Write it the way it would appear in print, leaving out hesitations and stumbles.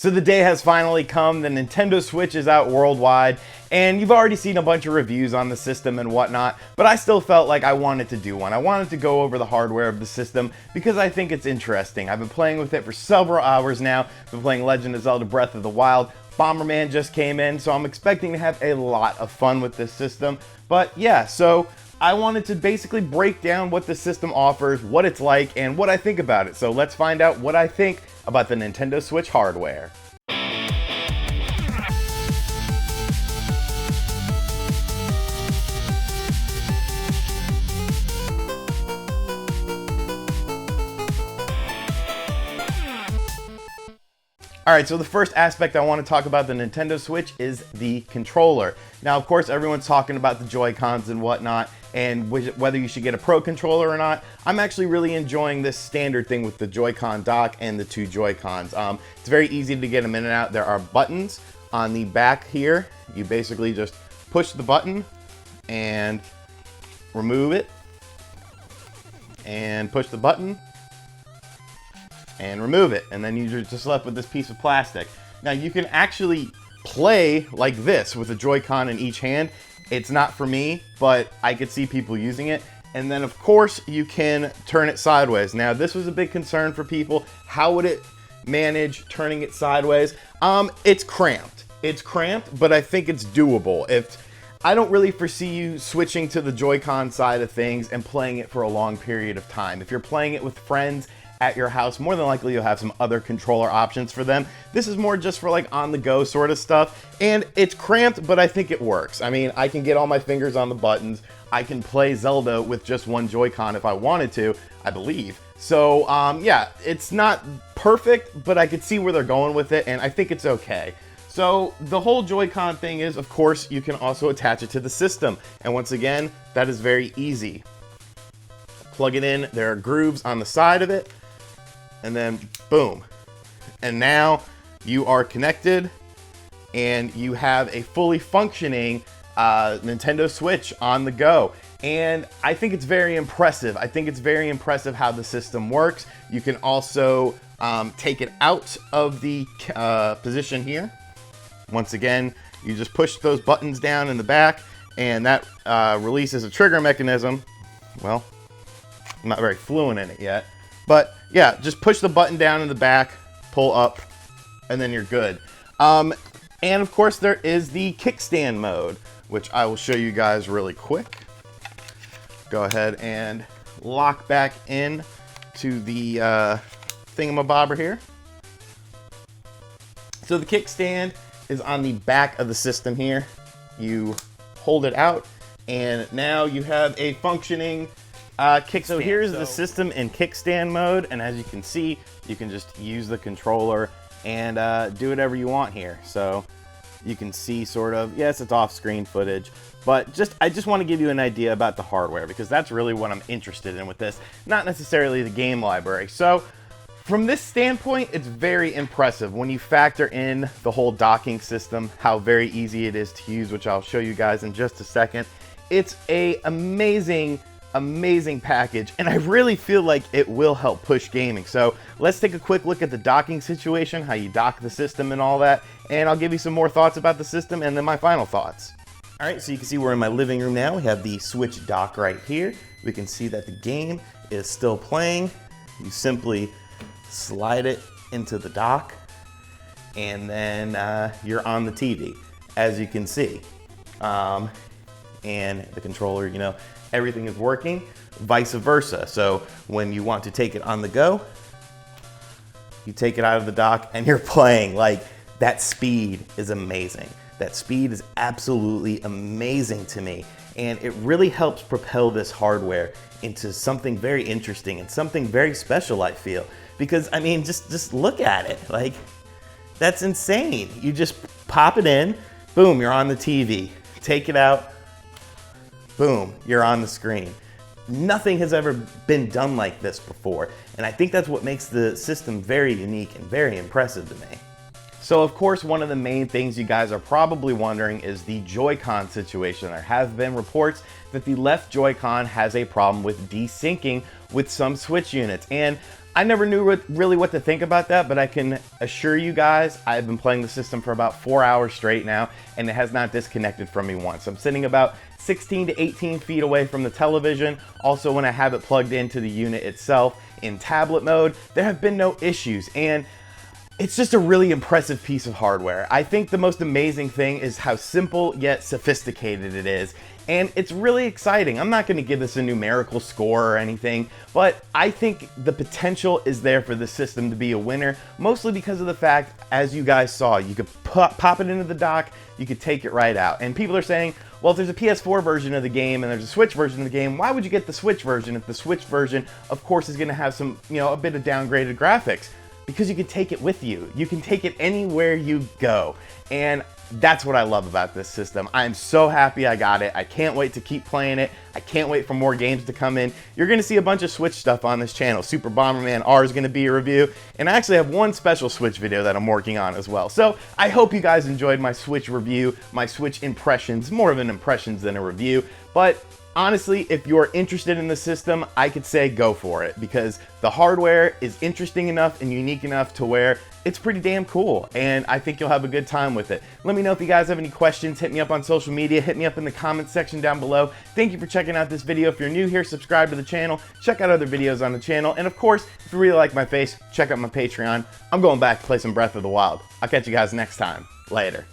So the day has finally come. The Nintendo Switch is out worldwide, and you've already seen a bunch of reviews on the system and whatnot, but I still felt like I wanted to do one. I wanted to go over the hardware of the system because I think it's interesting. I've been playing with it for several hours now. I've been playing Legend of Zelda Breath of the Wild. Bomberman just came in, so I'm expecting to have a lot of fun with this system. But yeah, so I wanted to basically break down what the system offers, what it's like, and what I think about it. So let's find out what I think about the Nintendo Switch hardware. Alright, so the first aspect I want to talk about the Nintendo Switch is the controller. Now, of course, everyone's talking about the Joy-Cons and whatnot, and whether you should get a Pro controller or not. I'm actually really enjoying this standard thing with the Joy-Con dock and the two Joy-Cons. It's very easy to get them in and out. There are buttons on the back here. You basically just push the button and remove it, and push the button and remove it, and then you're just left with this piece of plastic. Now you can actually play like this with a Joy-Con in each hand. It's not for me, but I could see people using it. And then of course you can turn it sideways. Now this was a big concern for people. How would it manage turning it sideways? It's cramped. It's cramped, but I think it's doable. I don't really foresee you switching to the Joy-Con side of things and playing it for a long period of time. If you're playing it with friends at your house, more than likely you'll have some other controller options for them. This is more just for like on the go sort of stuff, and it's cramped, but I think it works. I mean, I can get all my fingers on the buttons. I can play Zelda with just one Joy-Con if I wanted to, I believe. So yeah, it's not perfect, but I could see where they're going with it, and I think it's okay. So the whole Joy-Con thing is, of course, you can also attach it to the system. And once again, that is very easy. Plug it in, there are grooves on the side of it, and then boom. And now you are connected and you have a fully functioning Nintendo Switch on the go. And I think it's very impressive. I think it's very impressive how the system works. You can also take it out of the position here. Once again, you just push those buttons down in the back, and that releases a trigger mechanism. Well, I'm not very fluent in it yet. But yeah, just push the button down in the back, pull up, and then you're good. And of course there is the kickstand mode, which I will show you guys really quick. Go ahead and lock back in to the thingamabobber here. So the kickstand is on the back of the system here. You hold it out, and now you have a functioning kickstand. So here's the system in kickstand mode, and as you can see, you can just use the controller and do whatever you want here. So you can see sort of, yes, it's off-screen footage, but I just want to give you an idea about the hardware, because that's really what I'm interested in with this, not necessarily the game library. So from this standpoint, it's very impressive when you factor in the whole docking system, how very easy it is to use, which I'll show you guys in just a second. It's an amazing package, and I really feel like it will help push gaming. So let's take a quick look at the docking situation, how you dock the system and all that, and I'll give you some more thoughts about the system and then my final thoughts. All right, so you can see we're in my living room now. We have the Switch dock right here. We can see that the game is still playing. You simply slide it into the dock, and then you're on the TV, as you can see. And the controller, you know, everything is working, vice versa. So when you want to take it on the go, you take it out of the dock and you're playing. Like, that speed is amazing. That speed is absolutely amazing to me. And it really helps propel this hardware into something very interesting and something very special, I feel. Because, I mean, just look at it. Like, that's insane. You just pop it in, boom, you're on the TV. Take it out, boom, you're on the screen. Nothing has ever been done like this before, and I think that's what makes the system very unique and very impressive to me. So of course, one of the main things you guys are probably wondering is the Joy-Con situation. There have been reports that the left Joy-Con has a problem with desyncing with some Switch units, and I never knew really what to think about that, but I can assure you guys, I've been playing the system for about 4 hours straight now, and it has not disconnected from me once. I'm sitting about 16 to 18 feet away from the television. Also, when I have it plugged into the unit itself in tablet mode, there have been no issues, and it's just a really impressive piece of hardware. I think the most amazing thing is how simple yet sophisticated it is, and it's really exciting. I'm not going to give this a numerical score or anything, but I think the potential is there for the system to be a winner, mostly because of the fact, as you guys saw, you could pop it into the dock, you could take it right out. And people are saying, well, if there's a PS4 version of the game and there's a Switch version of the game, why would you get the Switch version if the Switch version, of course, is going to have some, a bit of downgraded graphics? Because you can take it with you. You can take it anywhere you go. And that's what I love about this system. I'm so happy I got it. I can't wait to keep playing it. I can't wait for more games to come in. You're gonna see a bunch of Switch stuff on this channel. Super Bomberman R is gonna be a review. And I actually have one special Switch video that I'm working on as well. So I hope you guys enjoyed my Switch review, my Switch impressions, more of an impressions than a review. But honestly, if you're interested in the system, I could say go for it, because the hardware is interesting enough and unique enough to where it's pretty damn cool, and I think you'll have a good time with it. Let me know if you guys have any questions. Hit me up on social media. Hit me up in the comments section down below. Thank you for checking out this video. If you're new here, subscribe to the channel. Check out other videos on the channel. And of course, if you really like my face, check out my Patreon. I'm going back to play some Breath of the Wild. I'll catch you guys next time. Later.